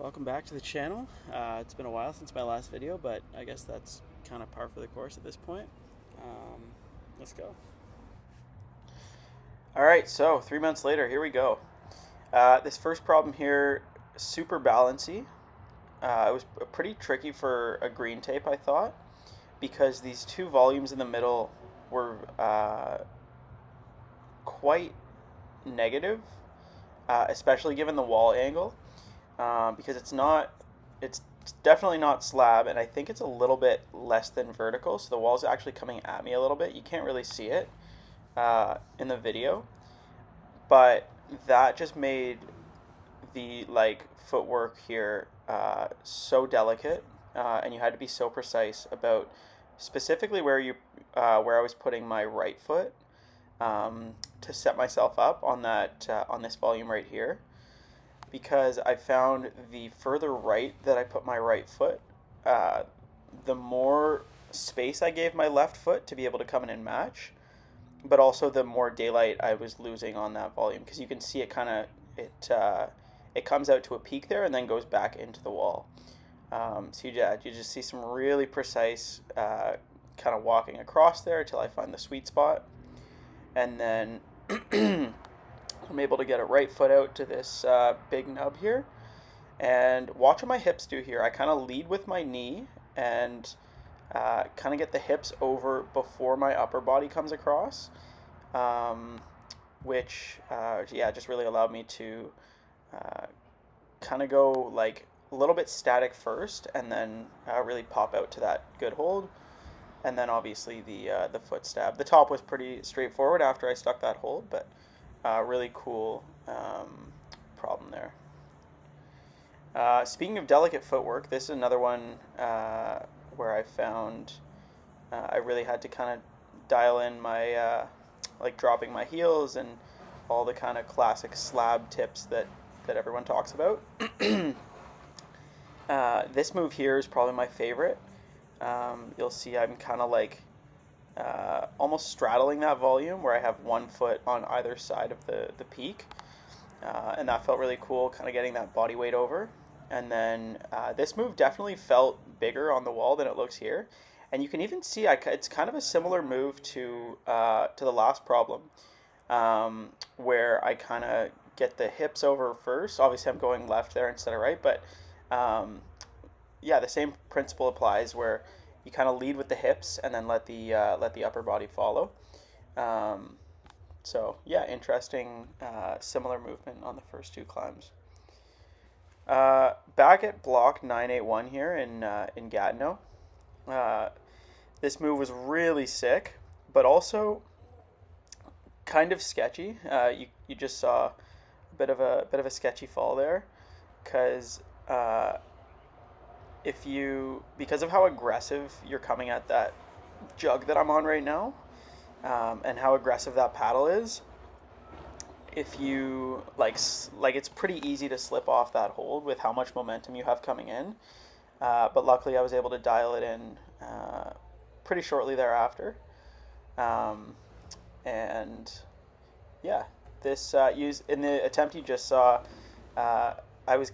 Welcome back to the channel. It's been a while since my last video, but I guess that's kind of par for the course at this point. Um, let's go. Alright, so 3 months later, here we go. This first problem here, super balancy. It was pretty tricky for a green tape, I thought, because these two volumes in the middle were quite negative, especially given the wall angle. Because it's definitely not slab, and I think it's a little bit less than vertical, so the wall's actually coming at me a little bit. You can't really see it in the video, but that just made the footwork here so delicate, and you had to be so precise about specifically where I was putting my right foot to set myself up on that on this volume right here, because I found the further right that I put my right foot, the more space I gave my left foot to be able to come in and match, but also the more daylight I was losing on that volume, because you can see it comes out to a peak there and then goes back into the wall. So you just see some really precise kind of walking across there until I find the sweet spot, and then I'm able to get a right foot out to this big nub here. And watch what my hips do here. I kind of lead with my knee and kind of get the hips over before my upper body comes across, which just really allowed me to kind of go like a little bit static first, and then really pop out to that good hold. And then obviously the foot stab. The top was pretty straightforward after I stuck that hold, but really cool problem there. Speaking of delicate footwork, this is another one where I found I really had to kind of dial in my like dropping my heels and all the kind of classic slab tips that everyone talks about. This move here is probably my favorite. You'll see I'm kind of like almost straddling that volume, where I have one foot on either side of the peak, and that felt really cool, kind of getting that body weight over. And then this move definitely felt bigger on the wall than it looks here, and you can even see it's kind of a similar move to the last problem, where I kind of get the hips over first. Obviously I'm going left there instead of right, but the same principle applies, where you kind of lead with the hips and then let the upper body follow. Interesting similar movement on the first two climbs. Back at block 981 here in Gatineau. This move was really sick, but also kind of sketchy. You just saw a bit of a sketchy fall there, because because of how aggressive you're coming at that jug that I'm on right now, and how aggressive that paddle is, if you it's pretty easy to slip off that hold with how much momentum you have coming in. But luckily I was able to dial it in pretty shortly thereafter. And yeah, this in the attempt you just saw, I was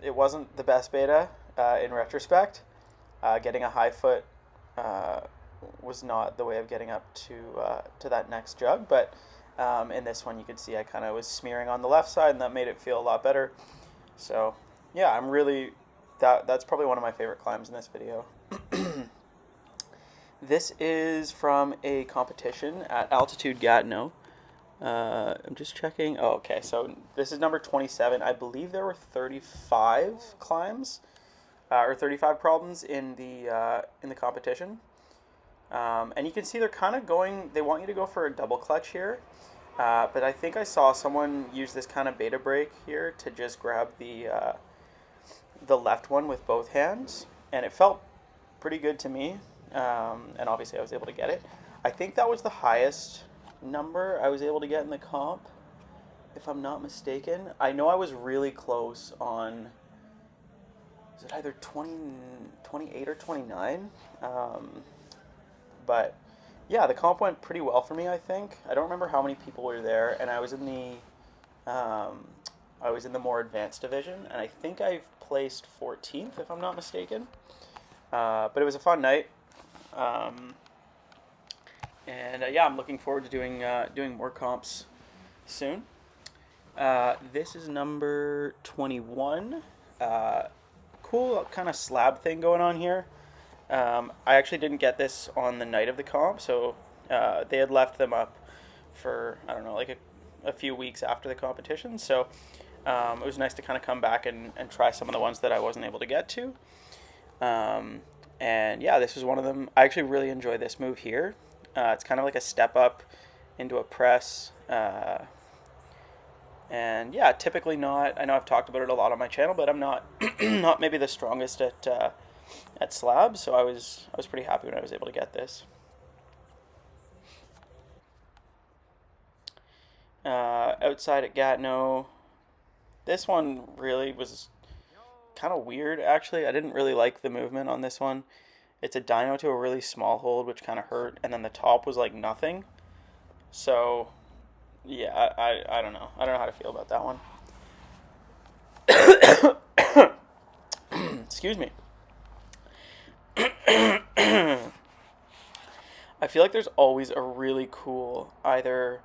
it wasn't the best beta in retrospect. Getting a high foot was not the way of getting up to that next jug, but in this one you could see I kind of was smearing on the left side, and that made it feel a lot better. So yeah, that's probably one of my favorite climbs in this video. This is from a competition at Altitude Gatineau. I'm just checking. Oh, okay. So this is number 27. I believe there were 35 climbs, or 35 problems in the competition. And you can see they're kind of going. They want you to go for a double clutch here, but I think I saw someone use this kind of beta break here to just grab the left one with both hands, and it felt pretty good to me. And obviously I was able to get it. I think that was the highest number I was able to get in the comp, if I'm not mistaken. I know I was really close on, is it either 28 or 29? But yeah, the comp went pretty well for me, I think. I don't remember how many people were there, and I was in the I was in the more advanced division, and I think I've placed 14th, if I'm not mistaken. But it was a fun night. Um, and yeah, I'm looking forward to doing more comps soon. This is number 21. Cool kind of slab thing going on here. I actually didn't get this on the night of the comp, so they had left them up for, I don't know, like a few weeks after the competition. So it was nice to kind of come back and try some of the ones that I wasn't able to get to. And yeah, this was one of them. I actually really enjoy this move here. It's kind of like a step up into a press. And yeah, typically not. I know I've talked about it a lot on my channel, but I'm not not maybe the strongest at slabs. So I was pretty happy when I was able to get this. Outside at Gatineau, this one really was kind of weird. Actually, I didn't really like the movement on this one. It's a dyno to a really small hold, which kind of hurt, and then the top was like nothing. So yeah, I don't know. I don't know how to feel about that one. Excuse me. I feel like there's always a really cool either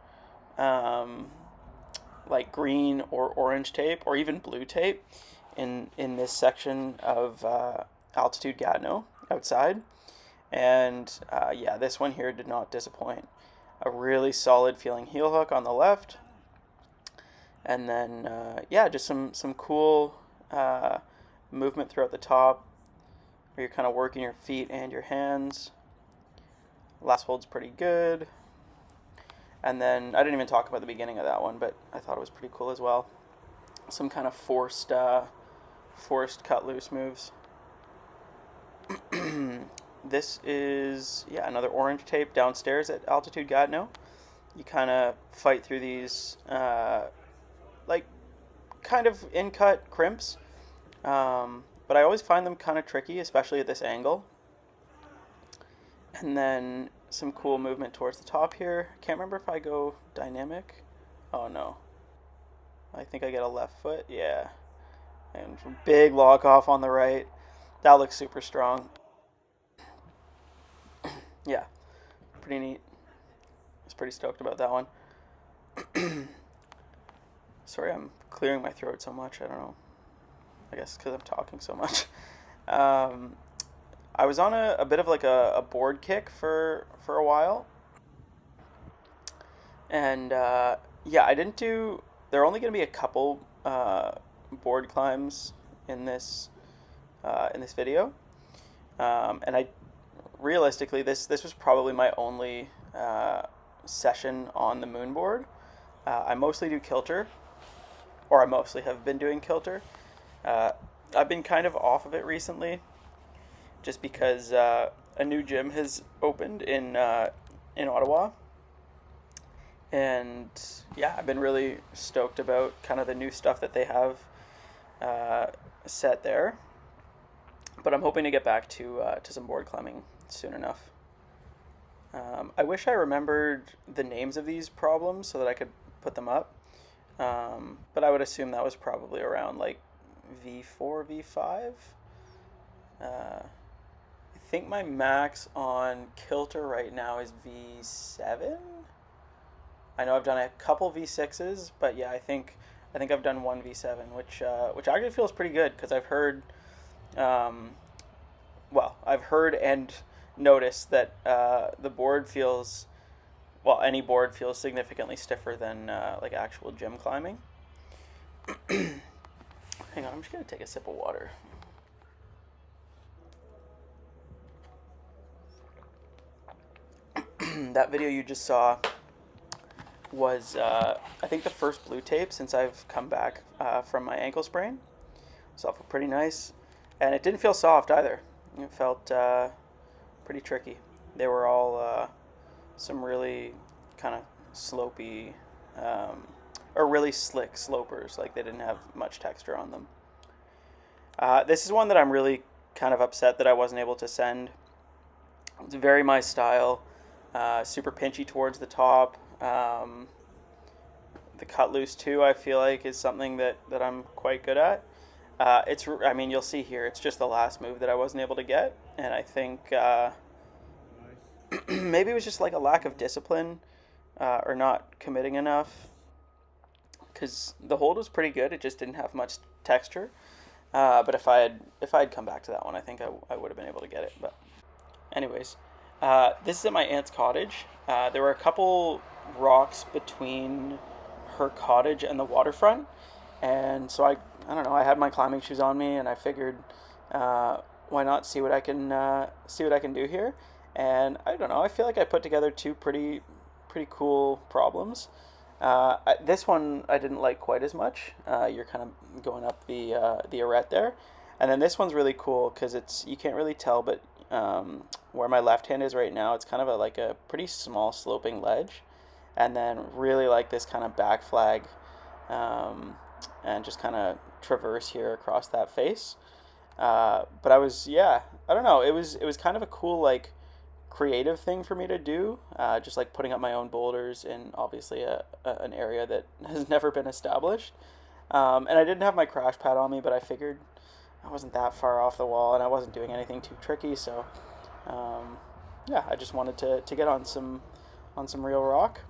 um, like green or orange tape or even blue tape in this section of altitude Gatineau outside. And yeah, this one here did not disappoint. A really solid feeling heel hook on the left. And then, yeah, just some cool movement throughout the top where you're kind of working your feet and your hands. Last hold's pretty good. And then, I didn't even talk about the beginning of that one, but I thought it was pretty cool as well. Some kind of forced cut loose moves. This is, yeah, another orange tape downstairs at altitude Gatineau. You kind of fight through these, like, kind of in-cut crimps. But I always find them kind of tricky, especially at this angle. And then some cool movement towards the top here. Can't remember if I go dynamic. Oh, no. I think I get a left foot. Yeah. And big lock off on the right. That looks super strong. Yeah. Pretty neat. I was pretty stoked about that one. Sorry, I'm clearing my throat so much. I don't know. I guess because I'm talking so much. I was on a bit of like a board kick for a while. And yeah, I didn't do... There are only going to be a couple board climbs in this video. And I realistically, this was probably my only session on the moonboard. I mostly do kilter, or I mostly have been doing kilter. I've been kind of off of it recently, just because a new gym has opened in Ottawa, and yeah, I've been really stoked about kind of the new stuff that they have set there. But I'm hoping to get back to some board climbing soon enough. I wish I remembered the names of these problems so that I could put them up. But I would assume that was probably around like V4, V5. I think my max on kilter right now is V7. I know I've done a couple V6s, but yeah, I think I've done one V7, which actually feels pretty good because I've heard, I've heard and noticed that the board feels, any board feels significantly stiffer than like actual gym climbing. Hang on, I'm just gonna take a sip of water. That video you just saw was, I think, the first blue tape since I've come back from my ankle sprain. So it felt pretty nice. And it didn't feel soft either. It felt pretty tricky. They were all some really kind of slopey, or really slick slopers. Like, they didn't have much texture on them. This is one that I'm really kind of upset that I wasn't able to send. It's very my style. Super pinchy towards the top. The cut loose too, I feel like, is something that I'm quite good at. I mean, you'll see here, it's just the last move that I wasn't able to get, and I think maybe it was just like a lack of discipline or not committing enough, because the hold was pretty good. It just didn't have much texture. But if I had come back to that one, I think I would have been able to get it. But anyways, this is at my aunt's cottage. There were a couple rocks between her cottage and the waterfront, and so I don't know. I had my climbing shoes on me, and I figured, why not see what I can do here? And I don't know. I feel like I put together two pretty cool problems. This one I didn't like quite as much. You're kind of going up the arete there, and then this one's really cool because it's you can't really tell, but where my left hand is right now, it's kind of like a pretty small sloping ledge, and then really like this kind of back flag, and just kind of traverse here across that face. But I don't know. It was kind of a cool like creative thing for me to do, just like putting up my own boulders in obviously an area that has never been established. And I didn't have my crash pad on me, but I figured I wasn't that far off the wall and I wasn't doing anything too tricky. So yeah, I just wanted to get on some real rock,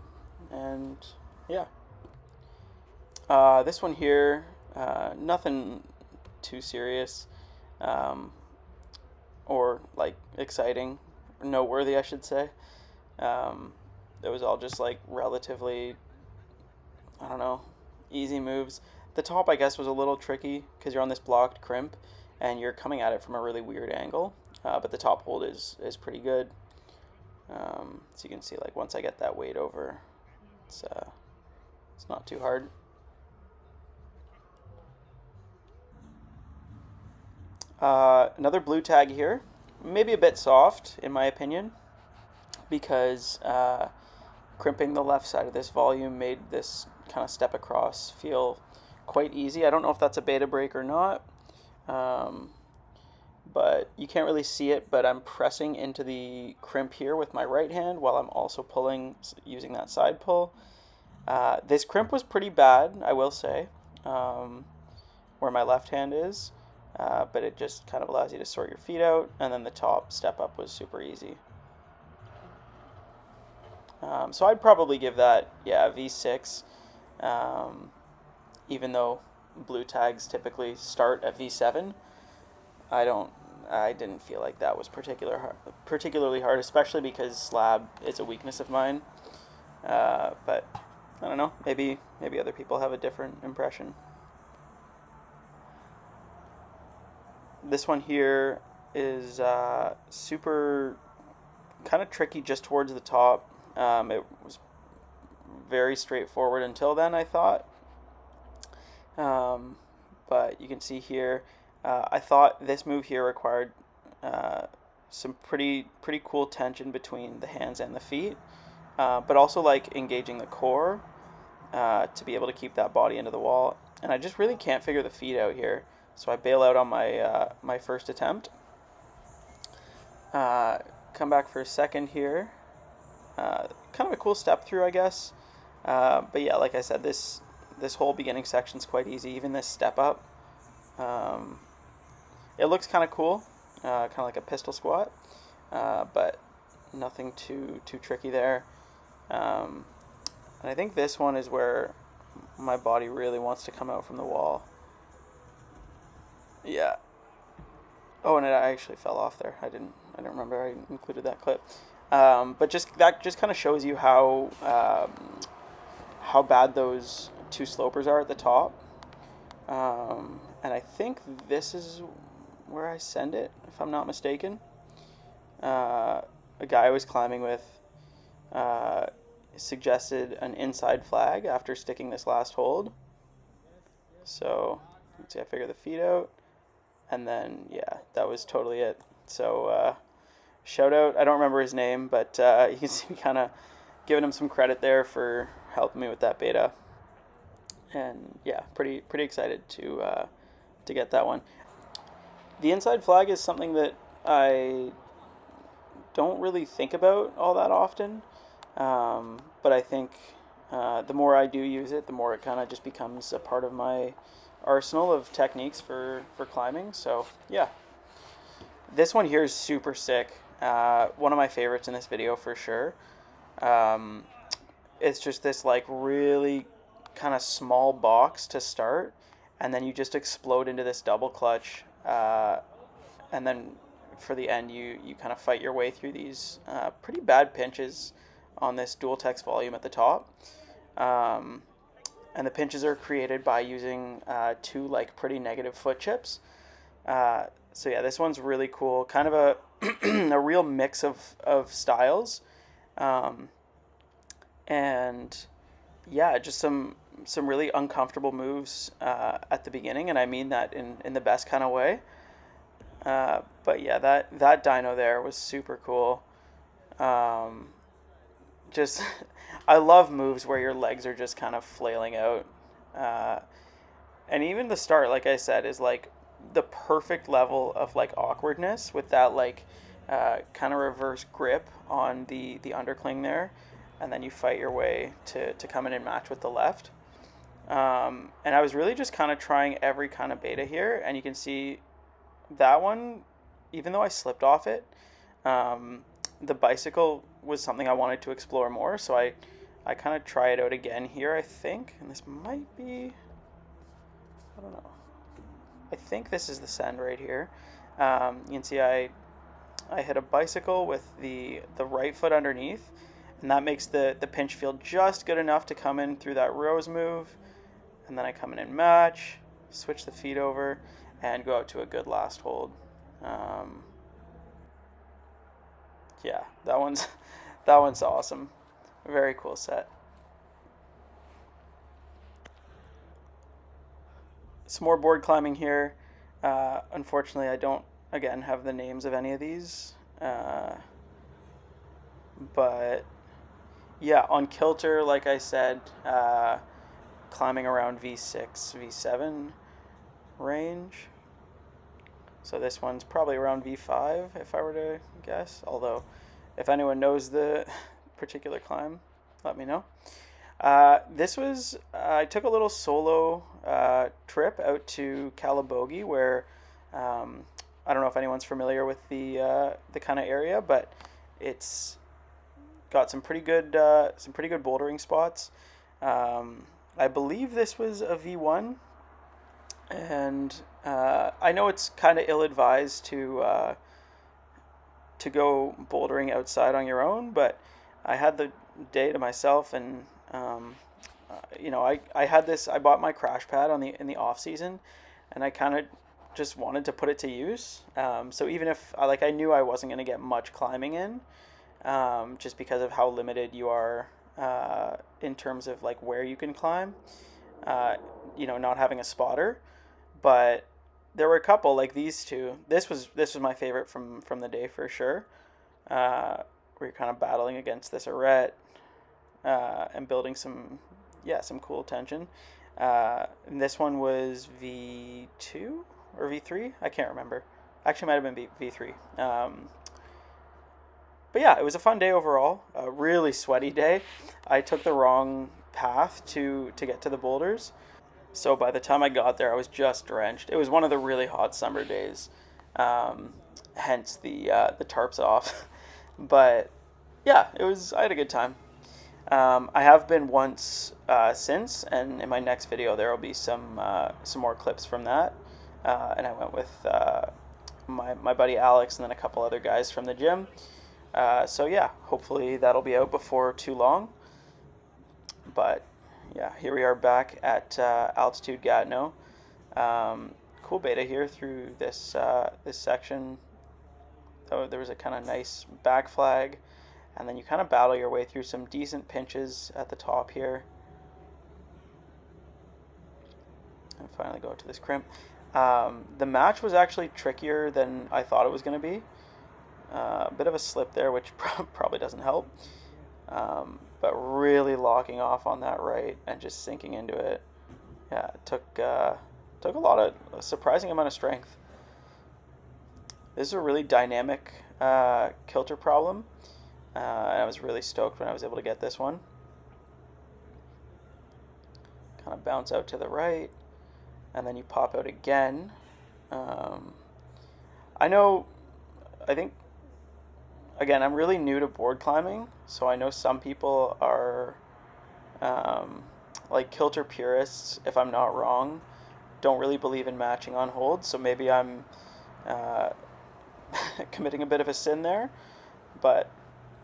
and yeah. This one here, nothing too serious, or like exciting, noteworthy, I should say. It was all just like relatively, I don't know, easy moves. The top, I guess, was a little tricky because you're on this blocked crimp and you're coming at it from a really weird angle. But the top hold is pretty good. So you can see, like, once I get that weight over, it's not too hard. Another blue tag here, maybe a bit soft in my opinion, because crimping the left side of this volume made this kind of step across feel quite easy. I don't know if that's a beta break or not, but you can't really see it, but I'm pressing into the crimp here with my right hand while I'm also pulling using that side pull. This crimp was pretty bad, I will say, where my left hand is. But it just kind of allows you to sort your feet out, and then the top step up was super easy. So I'd probably give that, yeah, V6, even though blue tags typically start at V7. I didn't feel like that was particularly hard, especially because slab is a weakness of mine. But I don't know, maybe other people have a different impression. This one here is super kind of tricky just towards the top. It was very straightforward until then, I thought. But you can see here, I thought this move here required some pretty cool tension between the hands and the feet, but also like engaging the core to be able to keep that body into the wall. And I just really can't figure the feet out here. So I bail out on my first attempt. Come back for a second here. Kind of a cool step through, I guess. But yeah, like I said, this whole beginning section is quite easy. Even this step up, it looks kind of cool, kind of like a pistol squat, but nothing too tricky there. And I think this one is where my body really wants to come out from the wall. Yeah. Oh, and I actually fell off there. I didn't remember I included that clip. But that just kind of shows you how bad those two slopers are at the top. And I think this is where I send it, if I'm not mistaken. A guy I was climbing with suggested an inside flag after sticking this last hold. So let's see, I figure the feet out. And then, yeah, that was totally it. So, shout out. I don't remember his name, but you can see me kind of giving him some credit there for helping me with that beta. And yeah, pretty excited to get that one. The inside flag is something that I don't really think about all that often, but I think The more I do use it, the more it kind of just becomes a part of my arsenal of techniques for climbing. So yeah, this one here is super sick. One of my favorites in this video for sure. Um, it's just this like really kind of small box to start, and then you just explode into this double clutch, and then for the end you kind of fight your way through these pretty bad pinches on this dual text volume at the top. Um, and the pinches are created by using two like pretty negative foot chips. So yeah, this one's really cool. Kind of a a real mix of styles, um, and yeah, just some really uncomfortable moves at the beginning, and I mean that in the best kind of way. But yeah, that dyno there was super cool. Um, just I love moves where your legs are just kind of flailing out. Uh, and even the start, like I said, is like the perfect level of like awkwardness with that like kind of reverse grip on the undercling there, and then you fight your way to come in and match with the left. And I was really just kind of trying every kind of beta here, and you can see that one, even though I slipped off it, um, the bicycle was something I wanted to explore more, so I kind of try it out again here, I think. And this might be, I don't know. I think this is the send right here. You can see I hit a bicycle with the right foot underneath, and that makes the pinch feel just good enough to come in through that rose move. And then I come in and match, switch the feet over, and go out to a good last hold. Um, yeah, that one's that one's awesome. Very cool set. Some more board climbing here. Unfortunately, I don't again have the names of any of these, but yeah, on kilter, like I said, climbing around V6, V7 range. So this one's probably around V5 if I were to guess. Although, if anyone knows the particular climb, let me know. I took a little solo trip out to Calabogie where I don't know if anyone's familiar with the kind of area, but it's got some pretty good bouldering spots. I believe this was a V1, and I know it's kind of ill-advised to go bouldering outside on your own, but I had the day to myself, and I had this. I bought my crash pad in the off season, and I kind of just wanted to put it to use. So even if I knew I wasn't going to get much climbing in, just because of how limited you are in terms of like where you can climb, not having a spotter, but there were a couple like these two. This was my favorite from the day for sure. Where you're kind of battling against this arete and building some cool tension. And this one was V2 or V3. I can't remember. Actually, might have been V3. But yeah, it was a fun day overall. A really sweaty day. I took the wrong path to get to the boulders. So by the time I got there, I was just drenched. It was one of the really hot summer days, hence the tarps off. But yeah, I had a good time. I have been once since, and in my next video there will be some more clips from that. And I went with my buddy Alex and then a couple other guys from the gym. So yeah, hopefully that'll be out before too long. But yeah, here we are back at Altitude Gatineau. Cool beta here through this section. Oh, there was a kind of nice back flag, and then you kind of battle your way through some decent pinches at the top here. And finally go to this crimp. The match was actually trickier than I thought it was going to be. A bit of a slip there, which probably doesn't help. But really locking off on that right and just sinking into it. Yeah, it took a surprising amount of strength. This is a really dynamic kilter problem, and I was really stoked when I was able to get this one. kind of bounce out to the right, and then you pop out again. Um, I know, I think, again, I'm really new to board climbing, so I know some people are um, like kilter purists, if I'm not wrong, don't really believe in matching on holds, so maybe I'm uh, committing a bit of a sin there, but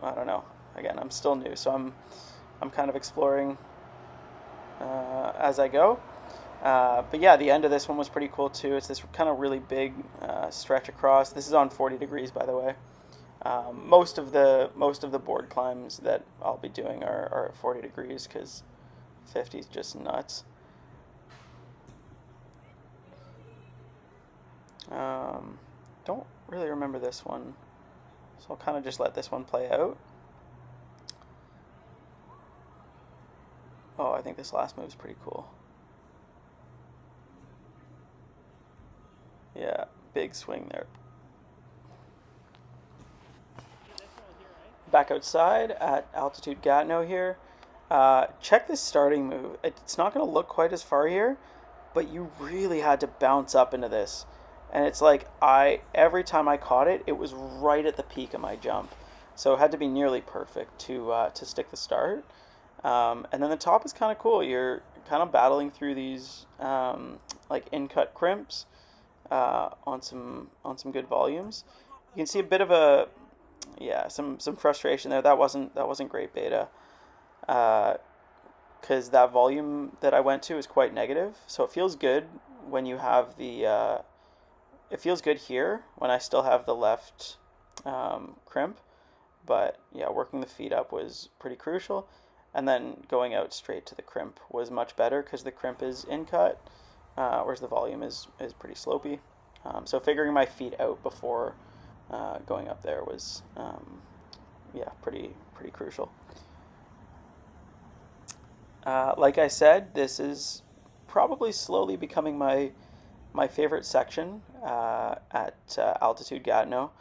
I don't know. Again, I'm still new, so I'm kind of exploring as I go. But yeah, the end of this one was pretty cool too. It's this kind of really big stretch across. This is on 40 degrees, by the way. Most of the board climbs that I'll be doing are at 40 degrees because 50 is just nuts. Um, don't really remember this one, so I'll kind of just let this one play out. Oh, I think this last move is pretty cool. Yeah, big swing there. Back outside at altitude Gatineau here. Check this starting move. It's not going to look quite as far here, but you really had to bounce up into this. And it's like every time I caught it, it was right at the peak of my jump. So it had to be nearly perfect to stick the start. And then the top is kind of cool. You're kind of battling through these like in-cut crimps on some good volumes. You can see a bit of some frustration there. That wasn't great beta, because that volume that I went to is quite negative. So it feels good when you have it feels good here when I still have the left crimp, but yeah, working the feet up was pretty crucial. And then going out straight to the crimp was much better because the crimp is in cut, whereas the volume is pretty slopey. So figuring my feet out before going up there was pretty crucial. Like I said, this is probably slowly becoming my favorite section at altitude Gatineau.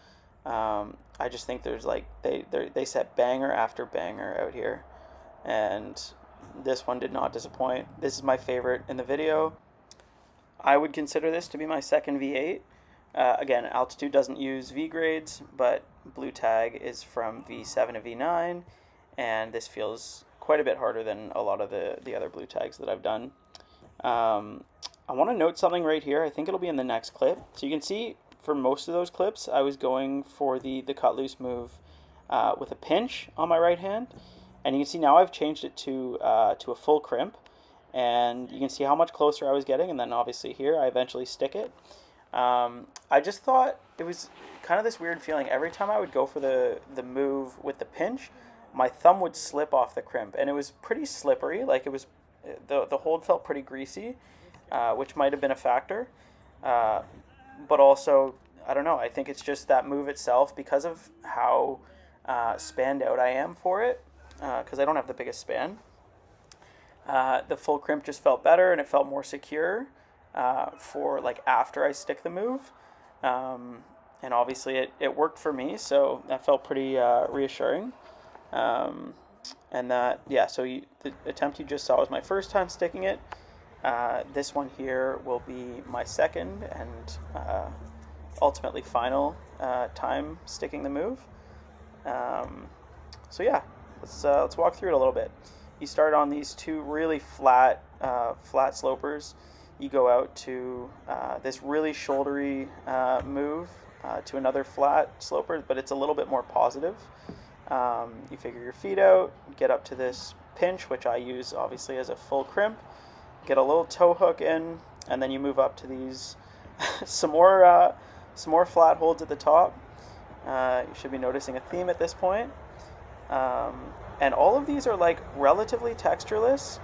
I just think there's like they set banger after banger out here, and this one did not disappoint. This is my favorite in the video. I would consider this to be my second V8. Again, altitude doesn't use V grades, but blue tag is from V7 to V9, and this feels quite a bit harder than a lot of the other blue tags that I've done. I want to note something right here. I think it'll be in the next clip. So you can see for most of those clips, I was going for the cut loose move with a pinch on my right hand. And you can see now I've changed it to a full crimp. And you can see how much closer I was getting. And then obviously here, I eventually stick it. I just thought it was kind of this weird feeling. Every time I would go for the move with the pinch, my thumb would slip off the crimp. And it was pretty slippery. Like it was, the hold felt pretty greasy, which might have been a factor. But also, I don't know, I think it's just that move itself because of how spanned out I am for it, because I don't have the biggest span. The full crimp just felt better and it felt more secure for like after I stick the move. And obviously it worked for me, so that felt pretty reassuring. And that, yeah, so the attempt you just saw was my first time sticking it. This one here will be my second and ultimately final time sticking the move. So yeah, let's walk through it a little bit. You start on these two really flat slopers. You go out to this really shouldery move to another flat sloper, but it's a little bit more positive. You figure your feet out, get up to this pinch, which I use obviously as a full crimp, get a little toe hook in, and then you move up to these some more flat holds at the top. You should be noticing a theme at this point. And all of these are like relatively textureless.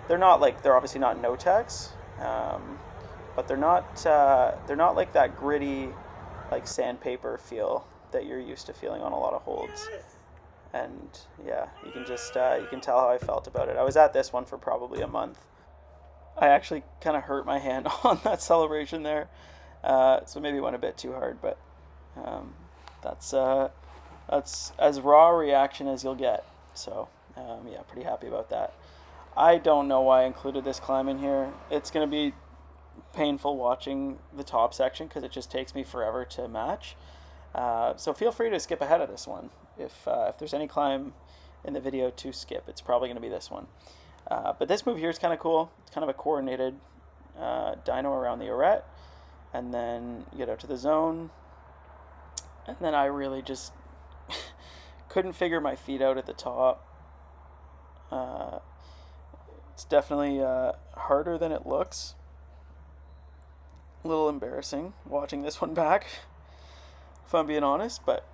They're obviously not no-tex, but they're not like that gritty, like sandpaper feel that you're used to feeling on a lot of holds. And yeah, you can tell how I felt about it. I was at this one for probably a month. I actually kind of hurt my hand on that celebration there, so maybe went a bit too hard, but that's as raw a reaction as you'll get. So yeah, pretty happy about that. I don't know why I included this climb in here. It's going to be painful watching the top section because it just takes me forever to match. So feel free to skip ahead of this one. If there's any climb in the video to skip, it's probably going to be this one. But this move here is kind of cool. It's kind of a coordinated dyno around the arete. And then you get out to the zone. And then I really just couldn't figure my feet out at the top. It's definitely harder than it looks. A little embarrassing watching this one back, if I'm being honest, but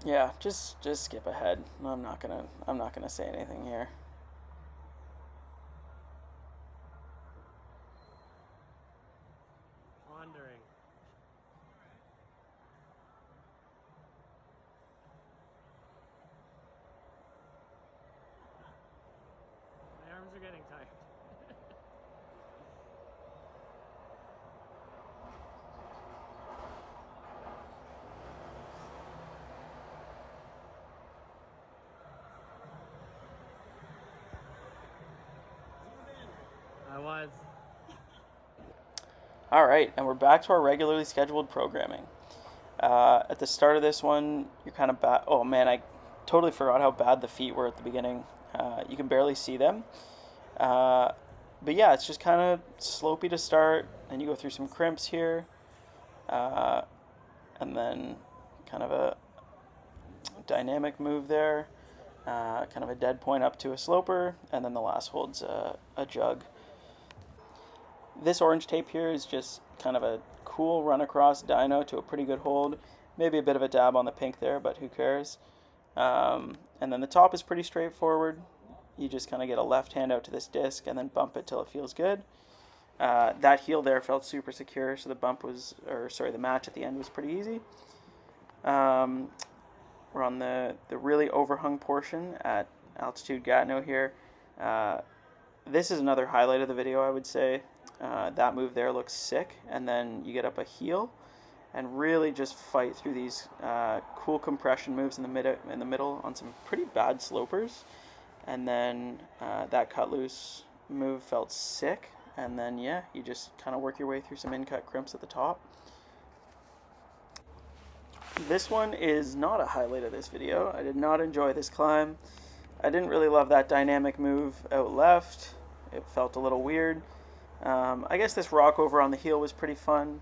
yeah, just skip ahead. I'm not gonna say anything here. Wandering. My arms are getting tired. I was. All right, and we're back to our regularly scheduled programming. At the start of this one, you're kind of bad. Oh man, I totally forgot how bad the feet were at the beginning. You can barely see them. But yeah, it's just kind of slopey to start, and you go through some crimps here, and then kind of a dynamic move there, kind of a dead point up to a sloper, and then the last hold's a jug. This orange tape here is just kind of a cool run across dyno to a pretty good hold. Maybe a bit of a dab on the pink there, but who cares? And then the top is pretty straightforward. You just kind of get a left hand out to this disc and then bump it till it feels good. That heel there felt super secure, so the match at the end was pretty easy. We're on the really overhung portion at altitude Gatineau here. This is another highlight of the video, I would say. That move there looks sick, and then you get up a heel and really just fight through these cool compression moves in the middle on some pretty bad slopers. And then that cut loose move felt sick, and then yeah, you just kind of work your way through some in-cut crimps at the top. This one is not a highlight of this video. I did not enjoy this climb. I didn't really love that dynamic move out left. It felt a little weird. I guess this rock over on the heel was pretty fun,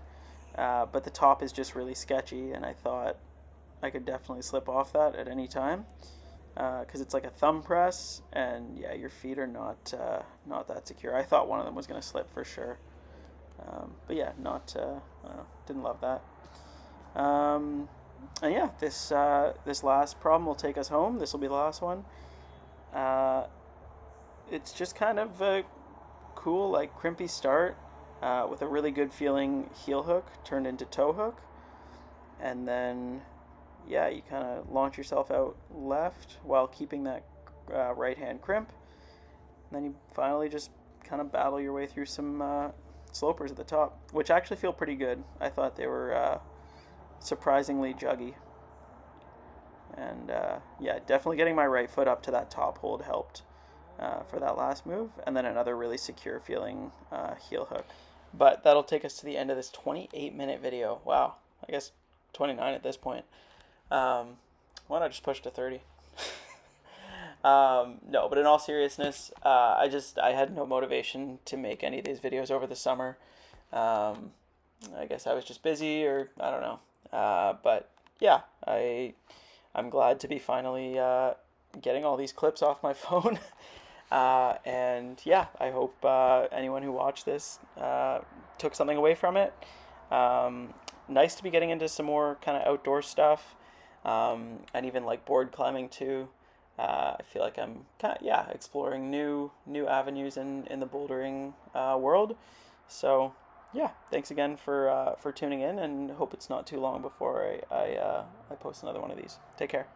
but the top is just really sketchy, and I thought I could definitely slip off that at any time, because it's like a thumb press, and yeah, your feet are not that secure. I thought one of them was going to slip for sure, but yeah, I don't know, didn't love that. And yeah, this last problem will take us home. This will be the last one. It's just kind of a cool, like, crimpy start with a really good feeling heel hook turned into toe hook, and then yeah, you kind of launch yourself out left while keeping that right hand crimp, and then you finally just kind of battle your way through some slopers at the top, which actually feel pretty good. I thought they were surprisingly juggy, and yeah, definitely getting my right foot up to that top hold helped for that last move, and then another really secure feeling heel hook. But that'll take us to the end of this 28-minute video. Wow, I guess 29 at this point. Why not just push to 30? No, but in all seriousness, I had no motivation to make any of these videos over the summer. I guess I was just busy, or I don't know. But yeah, I'm glad to be finally getting all these clips off my phone. And yeah, I hope anyone who watched this took something away from it. Nice to be getting into some more kind of outdoor stuff, and even like board climbing too. I feel like I'm kind of, exploring new avenues in the bouldering world. So yeah, thanks again for tuning in, and hope it's not too long before I post another one of these. Take care.